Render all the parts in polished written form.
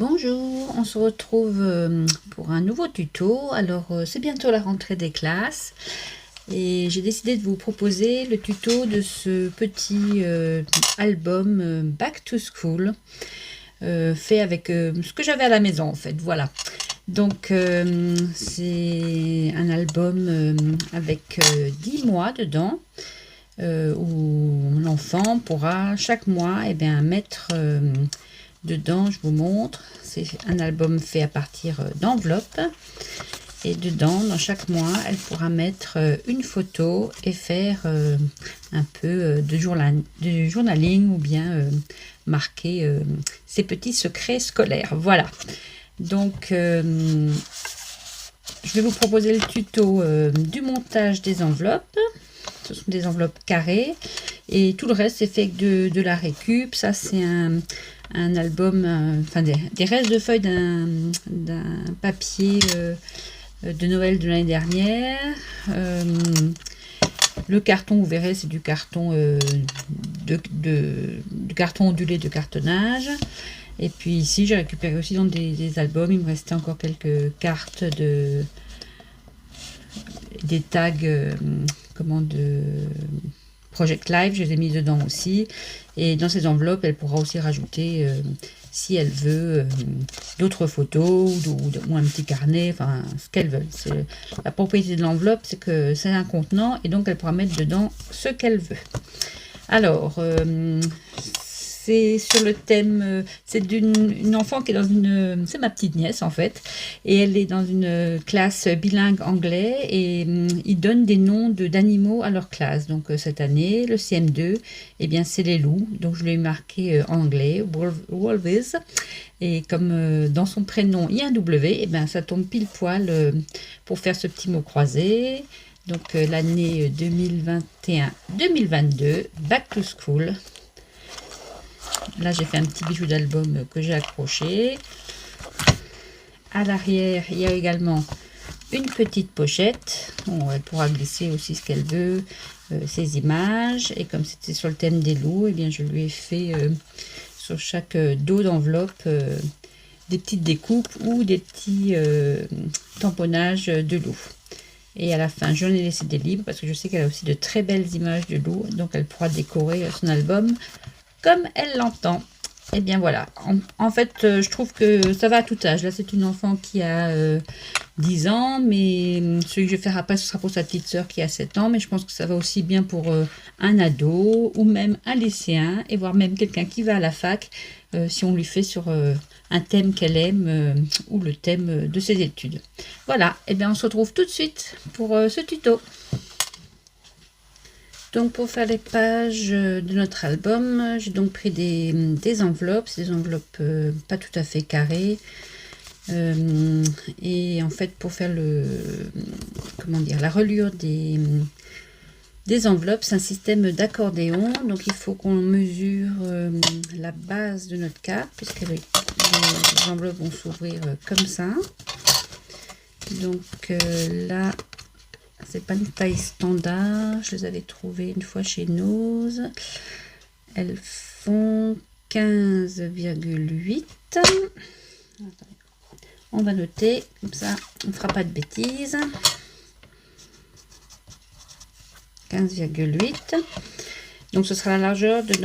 Bonjour, on se retrouve pour un nouveau tuto. Alors c'est bientôt la rentrée des classes et j'ai décidé de vous proposer le tuto de ce petit album Back to School fait avec ce que j'avais à la maison en fait, voilà. Donc c'est un album avec 10 mois dedans où l'enfant pourra chaque mois mettre dedans, je vous montre, c'est un album fait à partir d'enveloppes. Et dedans, dans chaque mois, elle pourra mettre une photo et faire un peu de journaling ou bien marquer ses petits secrets scolaires. Voilà. Donc, je vais vous proposer le tuto du montage des enveloppes. Ce sont des enveloppes carrées. Et tout le reste, c'est fait avec de la récup. Ça, c'est un album, enfin des restes de feuilles d'un papier de Noël de l'année dernière. Le carton, vous verrez, c'est du carton du carton ondulé de cartonnage. Et puis ici, j'ai récupéré aussi dans des albums. Il me restait encore quelques cartes des tags de Project Live, je les ai mis dedans aussi. Et dans ces enveloppes, elle pourra aussi rajouter, si elle veut, d'autres photos ou un petit carnet, enfin ce qu'elle veut. La propriété de l'enveloppe, c'est que c'est un contenant et donc elle pourra mettre dedans ce qu'elle veut. Alors, c'est sur le thème, c'est d'une enfant qui est dans une, c'est ma petite nièce en fait, et elle est dans une classe bilingue anglais et ils donnent des noms d'animaux à leur classe. Donc cette année, le CM2, eh bien c'est les loups, donc je lui ai marqué en anglais, wolves, et comme dans son prénom il y a un W, eh bien ça tombe pile poil pour faire ce petit mot croisé. Donc l'année 2021-2022, Back to School. Là, j'ai fait un petit bijou d'album que j'ai accroché. À l'arrière, il y a également une petite pochette. Bon, elle pourra glisser aussi ce qu'elle veut, ses images. Et comme c'était sur le thème des loups, eh bien, je lui ai fait sur chaque dos d'enveloppe des petites découpes ou des petits tamponnages de loups. Et à la fin, j'en ai laissé des libres parce que je sais qu'elle a aussi de très belles images de loups. Donc, elle pourra décorer son album comme elle l'entend. Et bien voilà, en fait, je trouve que ça va à tout âge. Là, c'est une enfant qui a 10 ans, mais celui que je vais faire après, ce sera pour sa petite sœur qui a 7 ans. Mais je pense que ça va aussi bien pour un ado ou même un lycéen, et voire même quelqu'un qui va à la fac, si on lui fait sur un thème qu'elle aime ou le thème de ses études. Voilà, et bien on se retrouve tout de suite pour ce tuto. Donc pour faire les pages de notre album, j'ai donc pris des enveloppes, c'est des enveloppes pas tout à fait carrées. Et en fait pour faire la reliure des enveloppes, c'est un système d'accordéon. Donc il faut qu'on mesure la base de notre carte, puisque les enveloppes vont s'ouvrir comme ça. Donc là, c'est pas une taille standard, je les avais trouvées une fois chez Nose. Elles font 15,8. On va noter, comme ça on ne fera pas de bêtises. 15,8. Donc ce sera la largeur de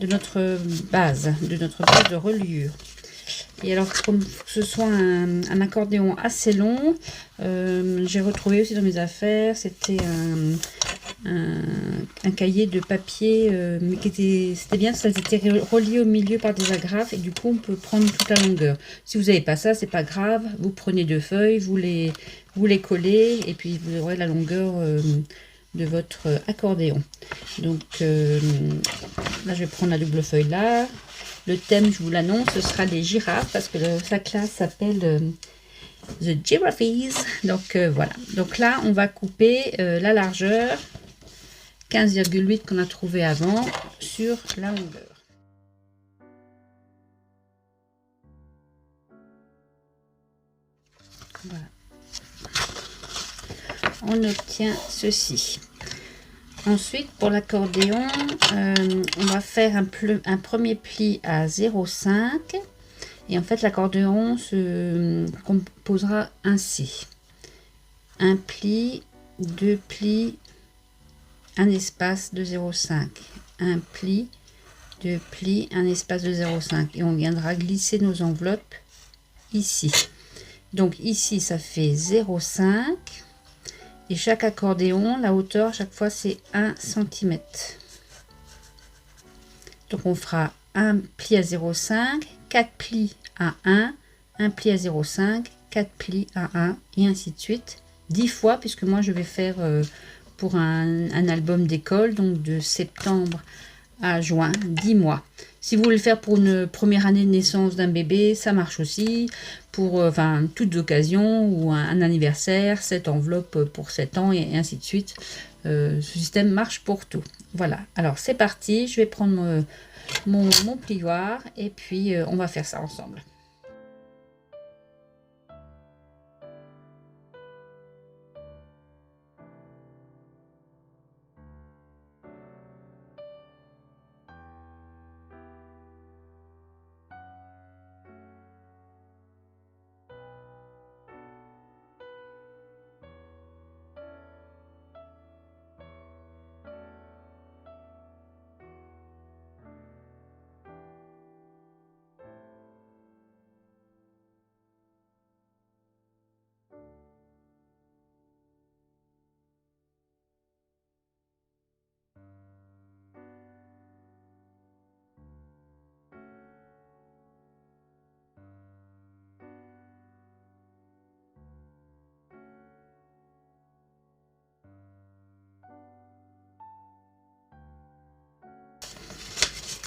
notre base de reliure. Et alors, comme ce soit un accordéon assez long, j'ai retrouvé aussi dans mes affaires, c'était un cahier de papier, mais c'était bien, ça était relié au milieu par des agrafes, et du coup, on peut prendre toute la longueur. Si vous n'avez pas ça, c'est pas grave, vous prenez 2 feuilles, vous les collez, et puis vous aurez la longueur de votre accordéon. Donc, là, je vais prendre la double feuille là. Le thème, je vous l'annonce, ce sera les girafes, parce que sa classe s'appelle The Giraffes. Donc voilà. Donc là, on va couper la largeur 15,8 qu'on a trouvé avant sur la longueur. Voilà. On obtient ceci. Ensuite, pour l'accordéon, on va faire un premier pli à 0,5 Et en fait, l'accordéon se composera ainsi. Un pli, deux plis, un espace de 0,5. Un pli, deux plis, un espace de 0,5. Et on viendra glisser nos enveloppes ici. Donc ici, ça fait 0,5. Et chaque accordéon, la hauteur, chaque fois, c'est 1 cm. Donc on fera un pli à 0,5, 4 plis à 1, un pli à 0,5, 4 plis à 1, et ainsi de suite. 10 fois, puisque moi je vais faire pour un album d'école, donc de septembre à juin, 10 mois. Si vous voulez le faire pour une première année de naissance d'un bébé, ça marche aussi. Pour toutes occasions ou un anniversaire, cette enveloppe pour 7 ans et ainsi de suite. Ce système marche pour tout. Voilà, alors c'est parti, je vais prendre mon plioir et puis on va faire ça ensemble.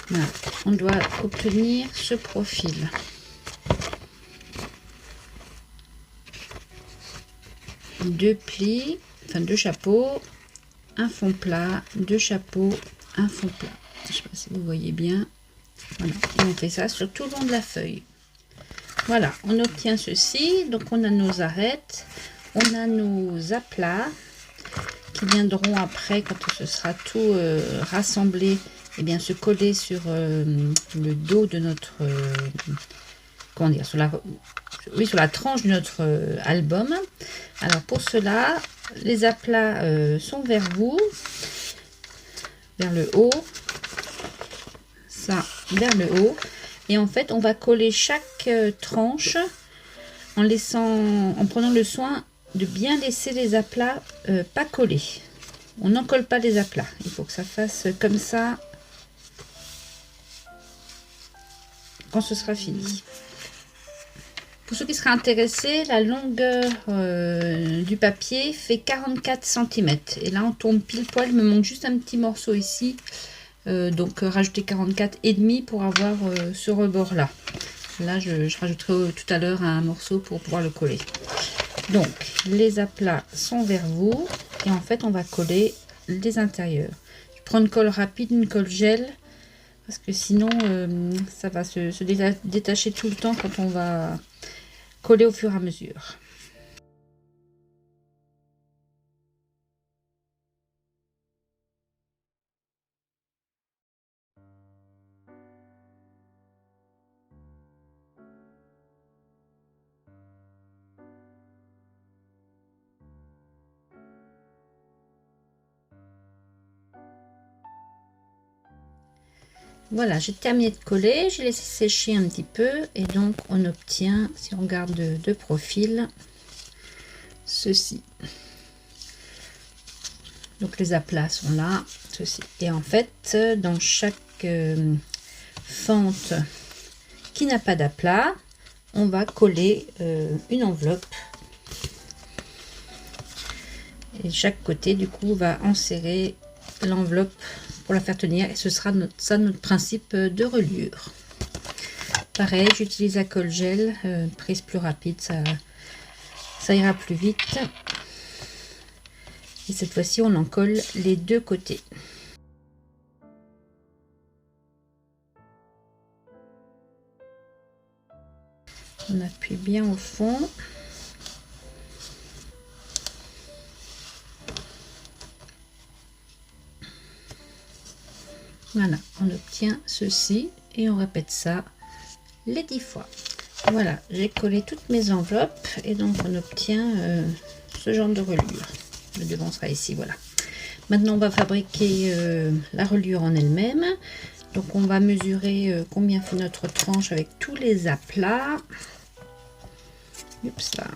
Voilà, on doit obtenir ce profil. Deux plis, enfin deux chapeaux, un fond plat, deux chapeaux, un fond plat. Je ne sais pas si vous voyez bien. Voilà, et on fait ça sur tout le long de la feuille. Voilà, on obtient ceci. Donc on a nos arêtes, on a nos aplats qui viendront après quand ce sera tout rassemblé, et bien se coller sur le dos de notre comment dire, sur la tranche de notre album. Alors pour cela, les aplats sont vers vous, vers le haut, ça vers le haut, et en fait on va coller chaque tranche en prenant le soin de bien laisser les aplats pas collés. On n'en colle pas les aplats, il faut que ça fasse comme ça quand ce sera fini. Pour ceux qui seraient intéressés, la longueur du papier fait 44 cm. Et là, on tombe pile poil. Il me manque juste un petit morceau ici. Donc, rajouter 44,5 pour avoir ce rebord-là. Là, je rajouterai tout à l'heure un morceau pour pouvoir le coller. Donc, les aplats sont vers vous. Et en fait, on va coller les intérieurs. Je prends une colle rapide, une colle gel. Parce que sinon, ça va se détacher tout le temps quand on va coller au fur et à mesure. Voilà, j'ai terminé de coller, j'ai laissé sécher un petit peu et donc on obtient, si on regarde de profil, ceci. Donc les aplats sont là, ceci. Et en fait, dans chaque fente qui n'a pas d'aplat, on va coller une enveloppe. Et chaque côté, du coup, va enserrer l'enveloppe pour la faire tenir. Et ce sera notre principe de reliure. Pareil, j'utilise la colle gel, prise plus rapide, ça ira plus vite. Et cette fois-ci, on en colle les deux côtés. On appuie bien au fond. Voilà, on obtient ceci et on répète ça les 10 fois. Voilà, j'ai collé toutes mes enveloppes et donc on obtient ce genre de reliure. Le devant sera ici, voilà. Maintenant, on va fabriquer la reliure en elle-même. Donc, on va mesurer combien fait notre tranche avec tous les aplats. Oups, là.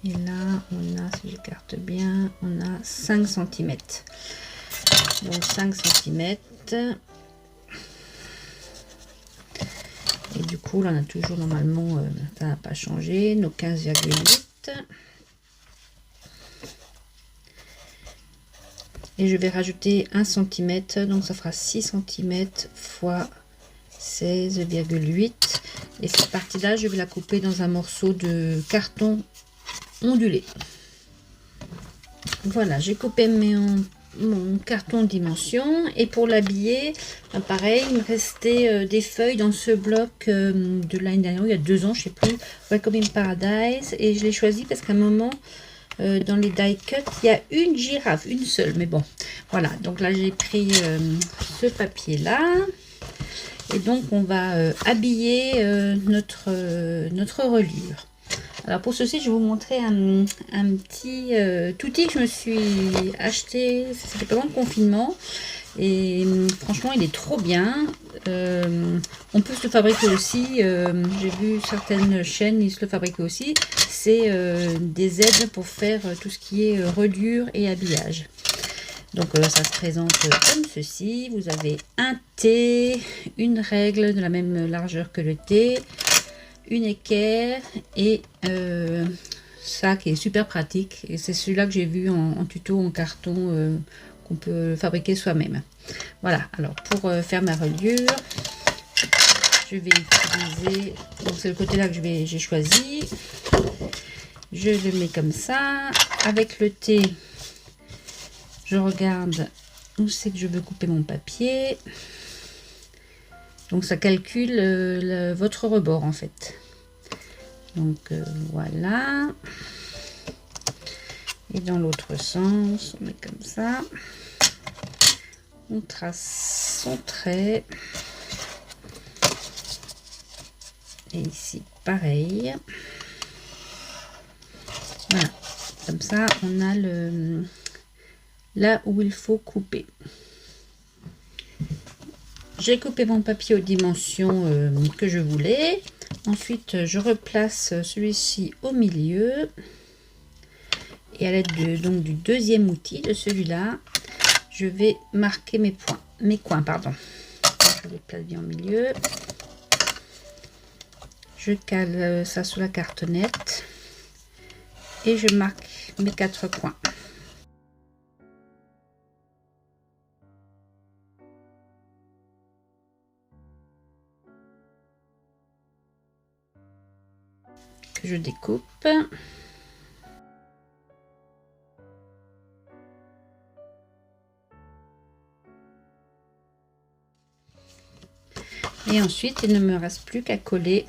Et là, on a, si j'écarte bien, on a 5 cm. Donc, 5 cm. Et du coup, là, on a toujours normalement, ça n'a pas changé, nos 15,8. Et je vais rajouter 1 cm, donc ça fera 6 cm fois 16,8. Et cette partie-là, je vais la couper dans un morceau de carton ondulé. Voilà, j'ai coupé mon carton dimension. Et pour l'habiller, pareil, il me restait des feuilles dans ce bloc de l'année dernière, il y a 2 ans, je sais plus, Welcome in Paradise. Et je l'ai choisi parce qu'à un moment, dans les die cut, il y a une girafe, une seule, mais bon, voilà. Donc là, j'ai pris ce papier-là. Et donc, on va habiller notre reliure. Alors, pour ceci, je vais vous montrer un petit outil que je me suis acheté. C'était pendant le confinement. Et franchement, il est trop bien. On peut se le fabriquer aussi. J'ai vu certaines chaînes, ils se le fabriquent aussi. C'est des aides pour faire tout ce qui est reliure et habillage. Donc ça se présente comme ceci. Vous avez un T, une règle de la même largeur que le T, une équerre et ça qui est super pratique. Et c'est celui-là que j'ai vu en tuto en carton qu'on peut fabriquer soi-même. Voilà, alors pour faire ma reliure, je vais utiliser, donc c'est le côté là que j'ai choisi. Je le mets comme ça. Avec le T, je regarde où c'est que je veux couper mon papier. Donc ça calcule votre rebord en fait. Donc voilà. Et dans l'autre sens, on met comme ça. On trace son trait. Et ici pareil. Voilà. Comme ça, on a le là où il faut couper. J'ai coupé mon papier aux dimensions que je voulais. Ensuite, je replace celui-ci au milieu. Et à l'aide donc du deuxième outil, de celui-là, je vais marquer mes coins, pardon. Je les place bien au milieu. Je cale ça sur la cartonnette. Et je marque mes 4 coins. Que je découpe. Et ensuite, il ne me reste plus qu'à coller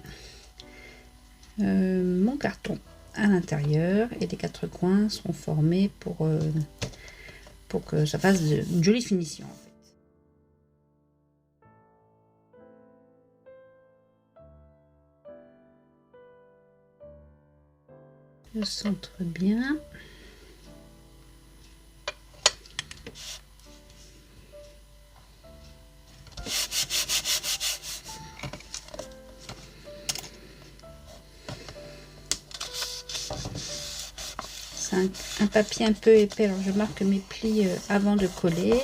mon carton à l'intérieur. Et les 4 coins sont formés pour que ça fasse une jolie finition. En fait. Je centre bien. Un papier un peu épais, alors je marque mes plis avant de coller.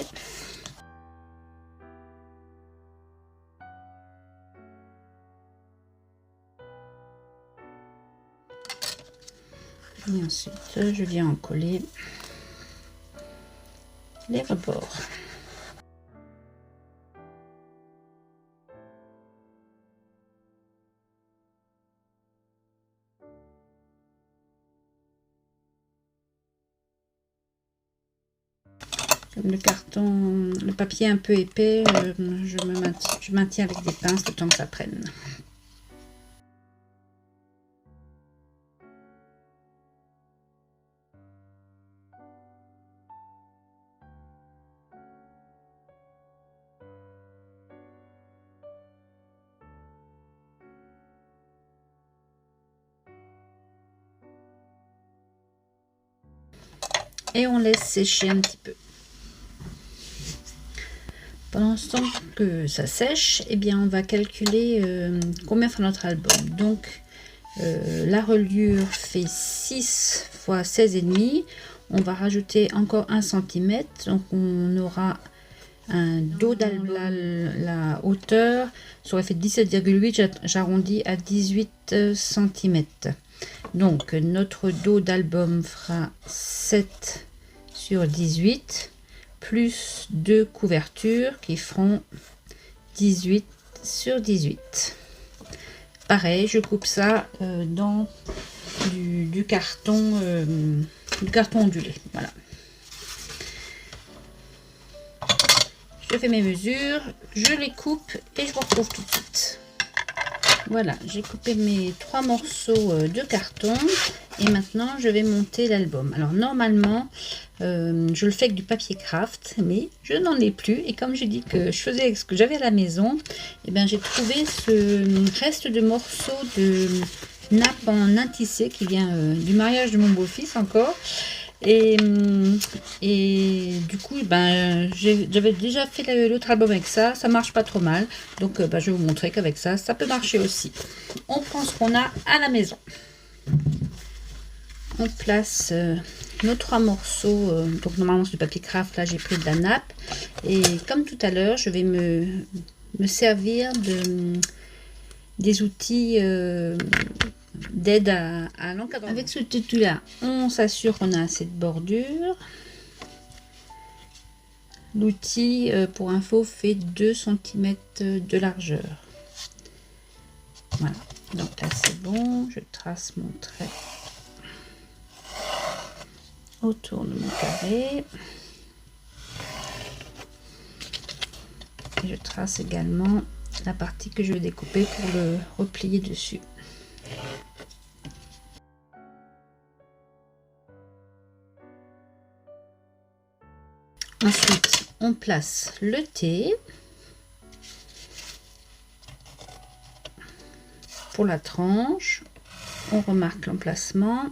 Et ensuite je viens en coller les rebords. Comme le papier un peu épais, je maintiens avec des pinces le temps que ça prenne. et on laisse sécher un petit peu. Pendant ce temps que ça sèche, eh bien on va calculer combien fait notre album. Donc la reliure fait 6 x 16,5. On va rajouter encore 1 cm. Donc on aura un dos d'album. La hauteur serait fait 17,8. J'arrondis à 18 cm. Donc notre dos d'album fera 7 sur 18. Plus 2 couvertures qui feront 18 sur 18. Pareil, je coupe ça dans du carton ondulé. Voilà. Je fais mes mesures, je les coupe et je vous retrouve tout de suite. Voilà, j'ai coupé mes 3 morceaux de carton et maintenant je vais monter l'album. Alors normalement, je le fais avec du papier craft, mais je n'en ai plus. Et comme j'ai dit que je faisais avec ce que j'avais à la maison, et bien j'ai trouvé ce reste de morceaux de nappe en nain tissé qui vient du mariage de mon beau-fils encore. Et du coup, j'avais déjà fait l'autre album avec ça, ça marche pas trop mal. Donc je vais vous montrer qu'avec ça, ça peut marcher aussi. On prend ce qu'on a à la maison. On place nos 3 morceaux, donc normalement c'est du papier craft, là j'ai pris de la nappe. Et comme tout à l'heure, je vais me servir des outils d'aide à l'encadrement. Avec ce tutu-là, on s'assure qu'on a assez de bordure. L'outil, pour info, fait 2 cm de largeur. Voilà, donc là c'est bon, je trace mon trait autour de mon carré. Et je trace également la partie que je vais découper pour le replier dessus. Ensuite, on place le thé. Pour la tranche, on remarque l'emplacement.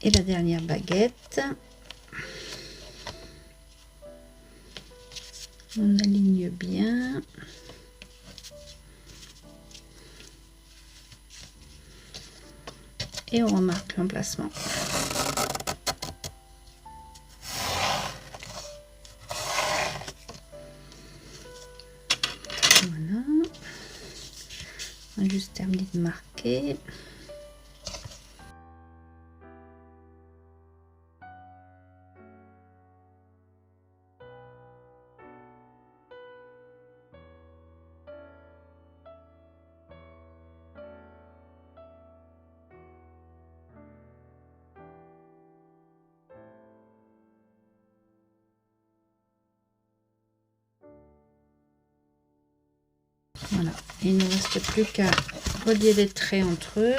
Et la dernière baguette. On aligne bien. Et on remarque l'emplacement. Voilà. On va juste terminer de marquer. Voilà, il ne reste plus qu'à relier les traits entre eux.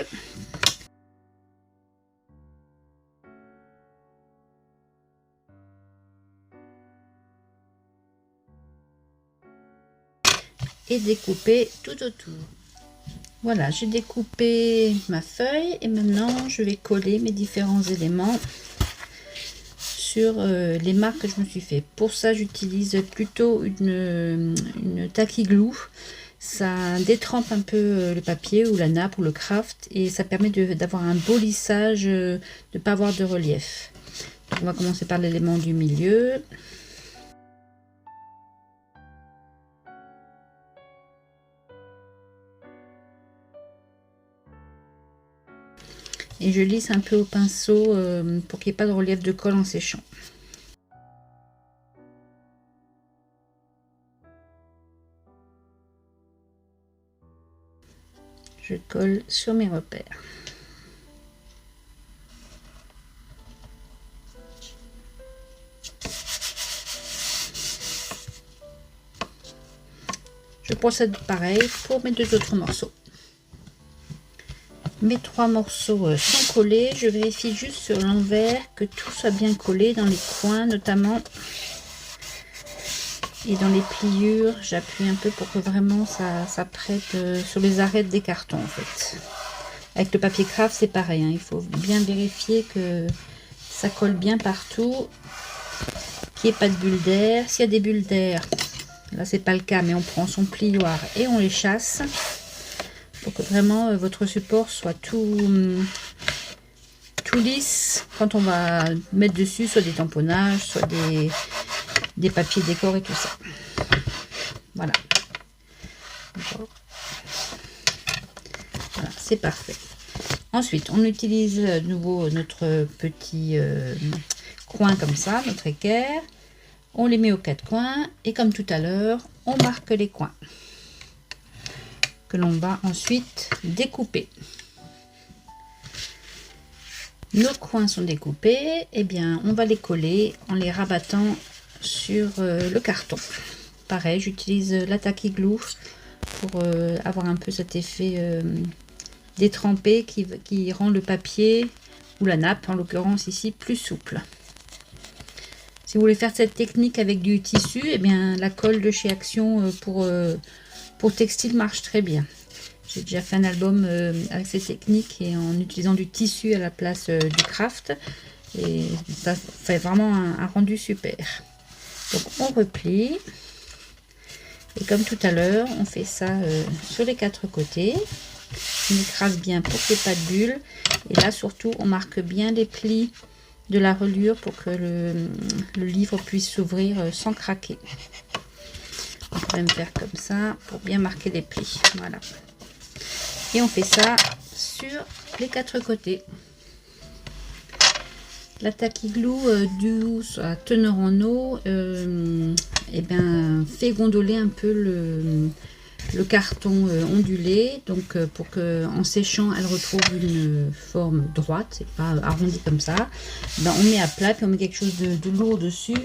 Et découper tout autour. Voilà, j'ai découpé ma feuille et maintenant je vais coller mes différents éléments sur les marques que je me suis fait. Pour ça, j'utilise plutôt une tacky glue. Ça détrempe un peu le papier ou la nappe ou le craft et ça permet d'avoir un beau lissage, de ne pas avoir de relief. Donc, on va commencer par l'élément du milieu. Et je lisse un peu au pinceau pour qu'il n'y ait pas de relief de colle en séchant. Je colle sur mes repères. Je procède pareil pour mes 2 autres morceaux. Mes 3 morceaux sont collés. Je vérifie juste sur l'envers que tout soit bien collé dans les coins notamment. Et dans les pliures, j'appuie un peu pour que vraiment ça prête sur les arêtes des cartons en fait. Avec le papier craft, c'est pareil, hein, il faut bien vérifier que ça colle bien partout, qu'il n'y ait pas de bulles d'air. S'il y a des bulles d'air, là c'est pas le cas, mais on prend son plioir et on les chasse pour que vraiment votre support soit tout lisse quand on va mettre dessus soit des tamponnages, soit des papiers décor et tout ça. Voilà. Voilà, c'est parfait. Ensuite, on utilise de nouveau notre petit coin comme ça, notre équerre. On les met aux quatre coins et comme tout à l'heure, on marque les coins que l'on va ensuite découper. Nos coins sont découpés, et bien on va les coller en les rabattant sur le carton. Pareil, j'utilise la Tacky Glue pour avoir un peu cet effet détrempé qui rend le papier ou la nappe, en l'occurrence ici, plus souple. Si vous voulez faire cette technique avec du tissu, et bien la colle de chez Action pour textile marche très bien. J'ai déjà fait un album avec cette technique et en utilisant du tissu à la place du craft. Et ça fait vraiment un rendu super. Donc on replie. Et comme tout à l'heure, on fait ça sur les quatre côtés. On écrase bien pour qu'il n'y ait pas de bulles. Et là surtout, on marque bien les plis de la reliure pour que le livre puisse s'ouvrir sans craquer. On va même faire comme ça pour bien marquer les plis. Voilà. Et on fait ça sur les quatre côtés. La Tacky Glue douce à teneur en eau et ben, fait gondoler un peu le carton ondulé. Donc pour que en séchant elle retrouve une forme droite, c'est pas arrondi comme ça. Ben, on met à plat puis on met quelque chose de lourd dessus.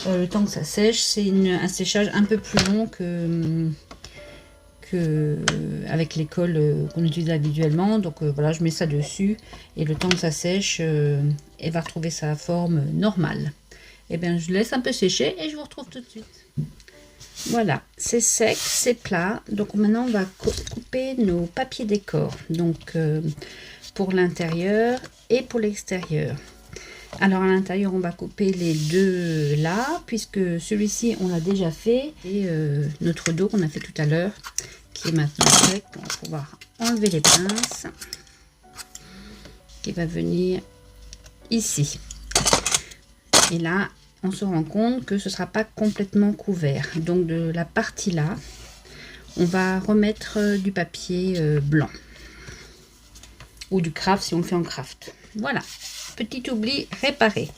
Le temps que ça sèche, c'est un séchage un peu plus long que avec les colles qu'on utilise habituellement. Donc voilà, je mets ça dessus et le temps que ça sèche, elle va retrouver sa forme normale. Et bien je laisse un peu sécher et je vous retrouve tout de suite. Voilà, c'est sec, c'est plat. Donc maintenant on va couper nos papiers décor, donc pour l'intérieur et pour l'extérieur. Alors à l'intérieur on va couper les deux là, puisque celui-ci on l'a déjà fait, et notre dos qu'on a fait tout à l'heure qui est maintenant sec. On va pouvoir enlever les pinces qui va venir ici. Et là on se rend compte que ce sera pas complètement couvert, donc de la partie là on va remettre du papier blanc ou du craft si on le fait en craft. Voilà, petit oubli réparé.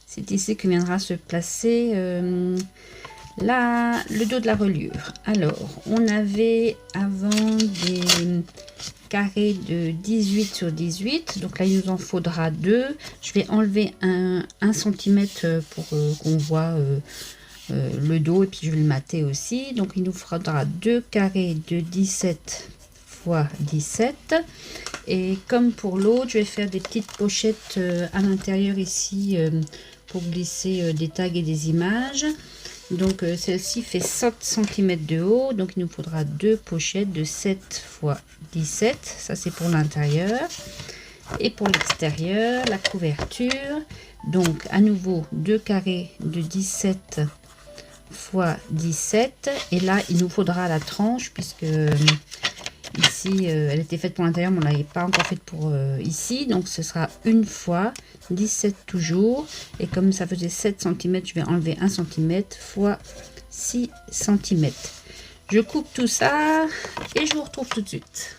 C'est ici que viendra se placer le dos de la reliure. Alors on avait avant des carrés de 18 sur 18, donc là il nous en faudra 2. Je vais enlever un cm pour qu'on voit le dos, et puis je vais le mater aussi. Donc il nous faudra 2 carrés de 17 x 17, et comme pour l'autre je vais faire des petites pochettes à l'intérieur ici pour glisser des tags et des images. Donc celle-ci fait 7 cm de haut, donc il nous faudra 2 pochettes de 7 x 17, ça c'est pour l'intérieur. Et pour l'extérieur, la couverture, donc à nouveau 2 carrés de 17 x 17, et là il nous faudra la tranche, puisque ici elle était faite pour l'intérieur mais on l'avait pas encore faite pour ici, donc ce sera 1 fois 17 toujours, et comme ça faisait 7 cm, je vais enlever 1 cm fois 6 cm. Je coupe tout ça et je vous retrouve tout de suite.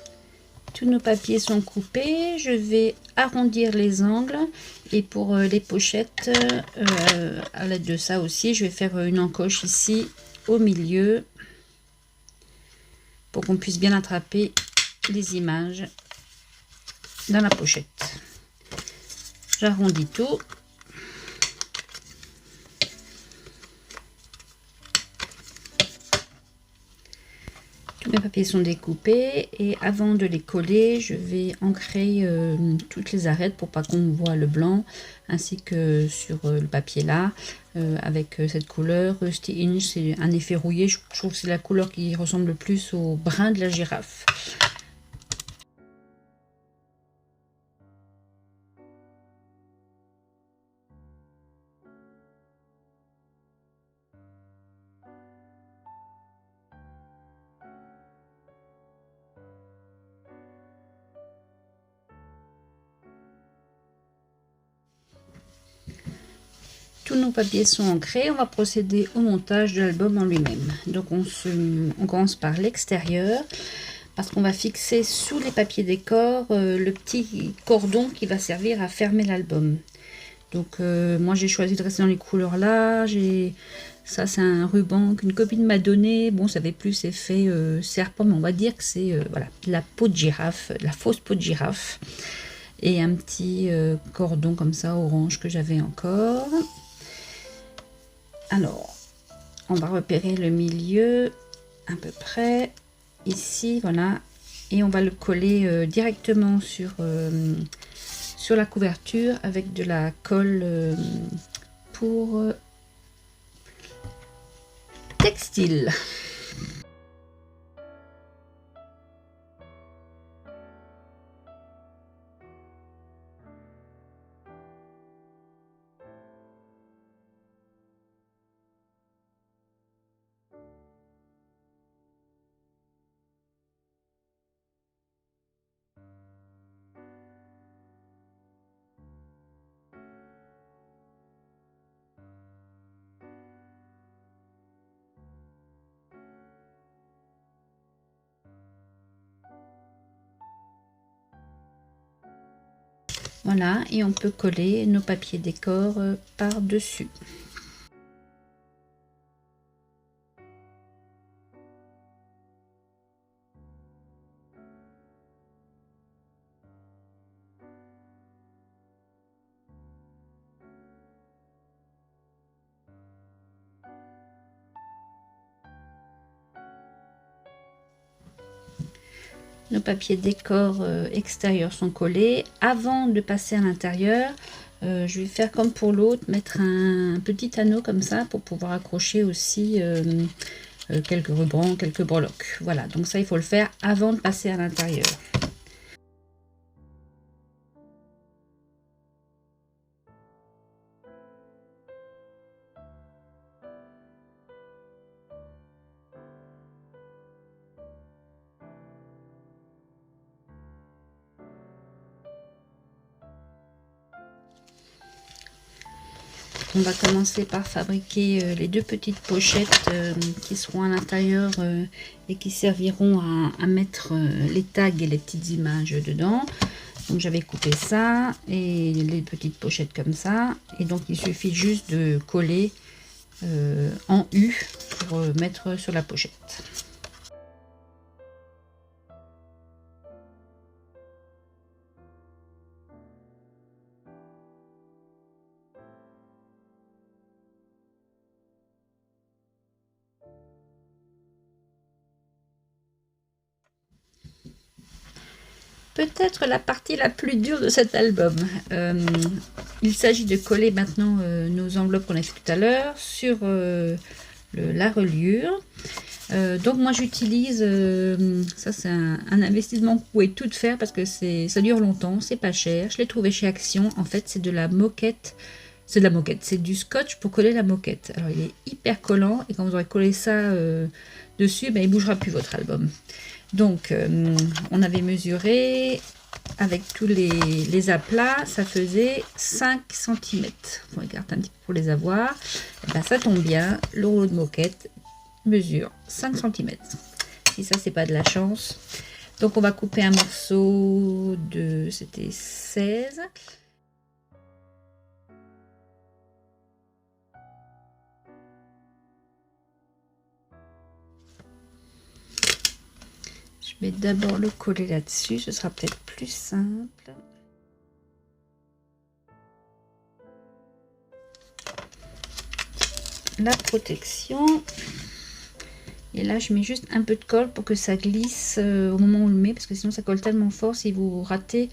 Tous nos papiers sont coupés, je vais arrondir les angles, et pour les pochettes à l'aide de ça aussi, je vais faire une encoche ici au milieu pour qu'on puisse bien attraper les images dans la pochette. J'arrondis tout. Tous Mes papiers sont découpés et avant de les coller, je vais ancrer toutes les arêtes pour pas qu'on voit le blanc, ainsi que sur le papier là, avec cette couleur. Rusty Inch, c'est un effet rouillé, je trouve que c'est la couleur qui ressemble le plus au brun de la girafe. Tous nos papiers sont ancrés, on va procéder au montage de l'album en lui-même. Donc on commence par l'extérieur, parce qu'on va fixer sous les papiers décor le petit cordon qui va servir à fermer l'album. Donc moi j'ai choisi de rester dans les couleurs là, ça c'est un ruban qu'une copine m'a donné, bon ça avait plus effet serpent, mais on va dire que c'est voilà, la peau de girafe, la fausse peau de girafe, et un petit cordon comme ça orange que j'avais encore. Alors, on va repérer le milieu à peu près ici, voilà, et on va le coller directement sur la couverture avec de la colle pour textile. Voilà, et on peut coller nos papiers décor par-dessus. Nos papiers décor extérieurs sont collés. Avant de passer à l'intérieur, je vais faire comme pour l'autre, mettre un petit anneau comme ça pour pouvoir accrocher aussi quelques rubans, quelques breloques. Voilà, donc ça il faut le faire avant de passer à l'intérieur. On va commencer par fabriquer les deux petites pochettes qui seront à l'intérieur et qui serviront à mettre les tags et les petites images dedans. Donc j'avais coupé ça et les petites pochettes comme ça. Et donc il suffit juste de coller en U pour mettre sur la pochette. Peut-être la partie la plus dure de cet album. Il s'agit de coller maintenant nos enveloppes qu'on a fait tout à l'heure sur la reliure. Donc moi j'utilise, ça c'est un investissement que vous pouvez tout faire parce que ça dure longtemps, c'est pas cher. Je l'ai trouvé chez Action, en fait c'est de la moquette. C'est de la moquette, c'est du scotch pour coller la moquette. Alors il est hyper collant et quand vous aurez collé ça dessus, ben, il ne bougera plus votre album. Donc on avait mesuré avec tous les aplats, ça faisait 5 cm. On regarde un petit peu pour les avoir. Et ben, ça tombe bien, le rouleau de moquette mesure 5 cm. Si ça c'est pas de la chance. Donc on va couper un morceau de, c'était 16. Je vais d'abord le coller là-dessus, ce sera peut-être plus simple. La protection. Et là, je mets juste un peu de colle pour que ça glisse au moment où on le met, parce que sinon ça colle tellement fort, si vous ratez,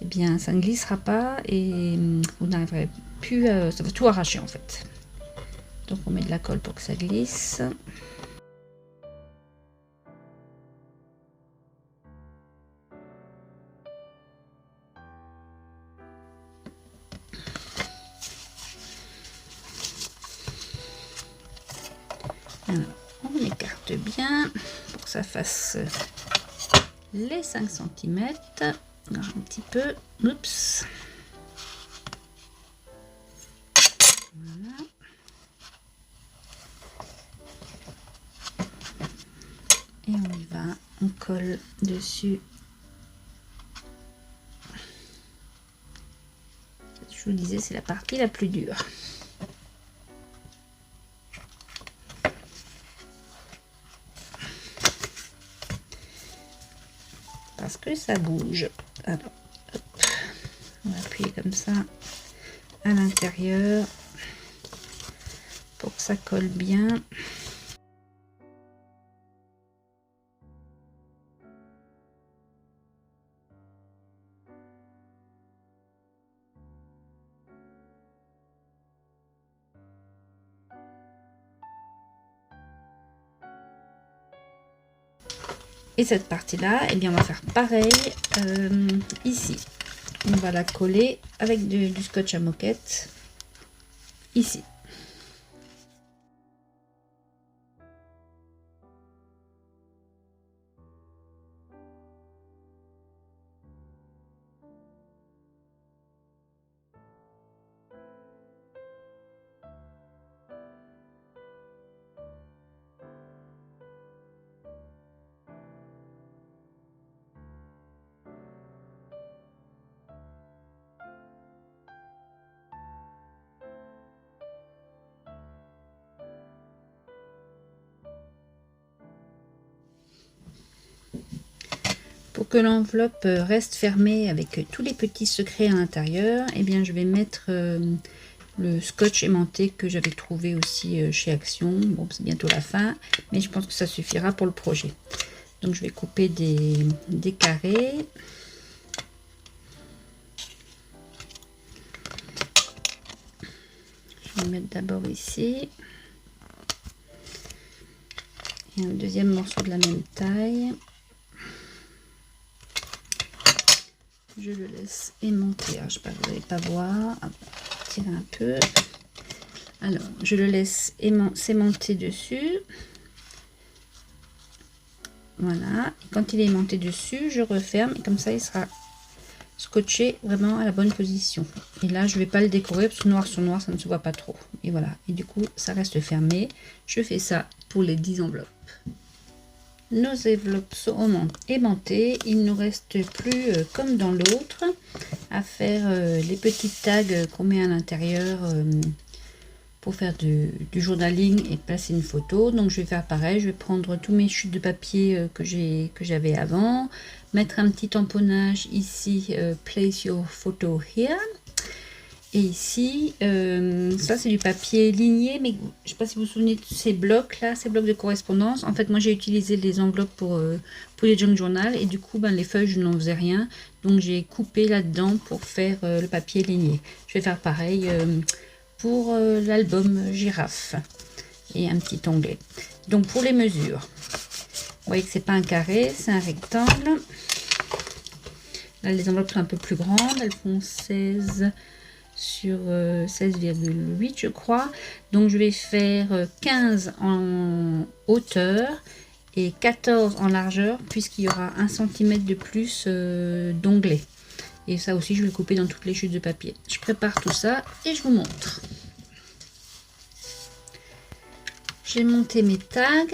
eh bien ça ne glissera pas et vous n'arriverez plus, ça va tout arracher en fait. Donc on met de la colle pour que ça glisse. Alors, on écarte bien pour que ça fasse les 5 cm. Alors, un petit peu. Oups. Voilà. Et on y va. On colle dessus. Je vous disais, c'est la partie la plus dure. Parce que ça bouge. Alors, hop. On va appuyer comme ça à l'intérieur pour que ça colle bien. Et cette partie-là, eh bien, on va faire pareil ici. On va la coller avec du scotch à moquette ici. Pour que l'enveloppe reste fermée avec tous les petits secrets à l'intérieur, eh bien je vais mettre le scotch aimanté que j'avais trouvé aussi chez Action. Bon, c'est bientôt la fin, mais je pense que ça suffira pour le projet. Donc je vais couper des carrés. Je vais mettre d'abord ici. Et un deuxième morceau de la même taille. Je le laisse aimanter. Alors, je sais pas, vous n'allez pas voir. Tirer un peu. Alors, je le laisse s'aimanter dessus. Voilà. Et quand il est aimanté dessus, je referme. Et comme ça, il sera scotché vraiment à la bonne position. Et là, je vais pas le décorer parce que noir sur noir, ça ne se voit pas trop. Et voilà. Et du coup, ça reste fermé. Je fais ça pour les 10 enveloppes. Nos enveloppes sont aimantées. Il ne nous reste plus, comme dans l'autre, à faire les petits tags qu'on met à l'intérieur pour faire du journaling et placer une photo. Donc je vais faire pareil. Je vais prendre tous mes chutes de papier que j'avais avant, mettre un petit tamponnage ici, place your photo here. Et ici, ça c'est du papier ligné, mais je ne sais pas si vous vous souvenez de ces blocs là, ces blocs de correspondance. En fait, moi j'ai utilisé les enveloppes pour les junk journal et du coup, ben, les feuilles je n'en faisais rien. Donc j'ai coupé là-dedans pour faire le papier ligné. Je vais faire pareil pour l'album girafe et un petit onglet. Donc pour les mesures, vous voyez que c'est pas un carré, c'est un rectangle. Là, les enveloppes sont un peu plus grandes, elles font 16 sur 16,8 je crois. Donc je vais faire 15 en hauteur et 14 en largeur puisqu'il y aura 1 cm de plus d'onglet. Et ça aussi je vais le couper dans toutes les chutes de papier. Je prépare tout ça et je vous montre. J'ai monté mes tags.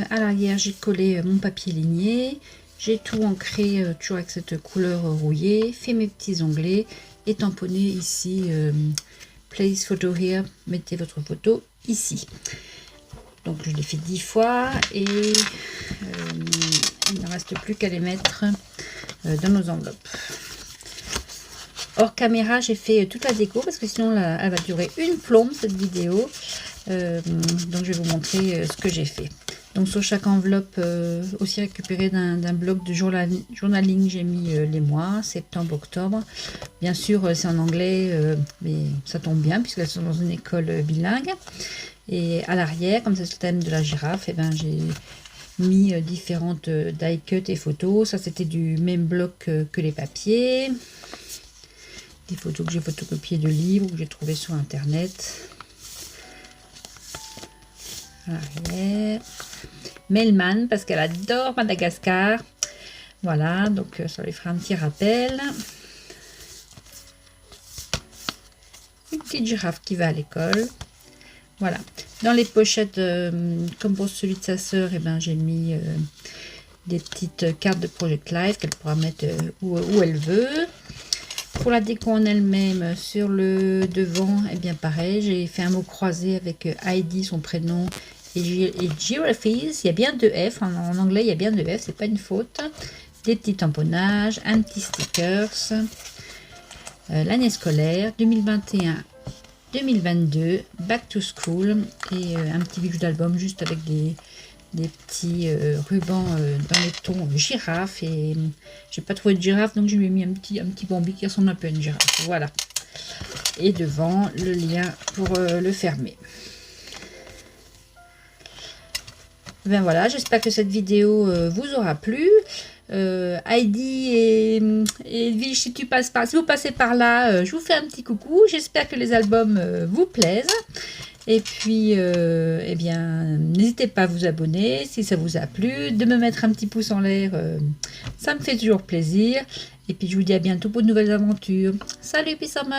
À l'arrière j'ai collé mon papier ligné. J'ai tout ancré toujours avec cette couleur rouillée. Fait mes petits onglets. Et tamponner ici, place photo here, mettez votre photo ici. Donc je l'ai fait 10 fois et il ne reste plus qu'à les mettre dans nos enveloppes. Hors caméra, j'ai fait toute la déco parce que sinon elle va durer une plombe cette vidéo. Donc je vais vous montrer ce que j'ai fait. Donc sur chaque enveloppe, aussi récupérée d'un bloc de journaling, j'ai mis les mois, septembre, octobre. Bien sûr, c'est en anglais, mais ça tombe bien puisqu'elles sont dans une école bilingue. Et à l'arrière, comme c'est le thème de la girafe, et ben, j'ai mis différentes die cut et photos. Ça, c'était du même bloc que les papiers. Des photos que j'ai photocopiées de livres que j'ai trouvées sur internet. À l'arrière. Melman, parce qu'elle adore Madagascar. Voilà, donc ça lui fera un petit rappel. Une petite girafe qui va à l'école. Voilà. Dans les pochettes, comme pour celui de sa sœur, eh ben, j'ai mis des petites cartes de Project Life qu'elle pourra mettre où elle veut. Pour la déco en elle-même, sur le devant, eh bien pareil, j'ai fait un mot croisé avec Heidi, son prénom, et Girafes. Il y a bien deux F, en anglais il y a bien deux F, c'est pas une faute. Des petits tamponnages, un petit stickers, l'année scolaire 2021-2022, Back to School, et un petit bijou d'album juste avec des petits rubans dans les tons girafe, et j'ai pas trouvé de girafe donc je lui ai mis un petit bambi qui ressemble un peu à une girafe. Voilà, et devant le lien pour le fermer. Ben voilà, j'espère que cette vidéo vous aura plu. Heidi et Edwige, si vous passez par là, je vous fais un petit coucou. J'espère que les albums vous plaisent. Et puis, eh bien, n'hésitez pas à vous abonner si ça vous a plu, de me mettre un petit pouce en l'air, ça me fait toujours plaisir. Et puis, je vous dis à bientôt pour de nouvelles aventures. Salut, peace out.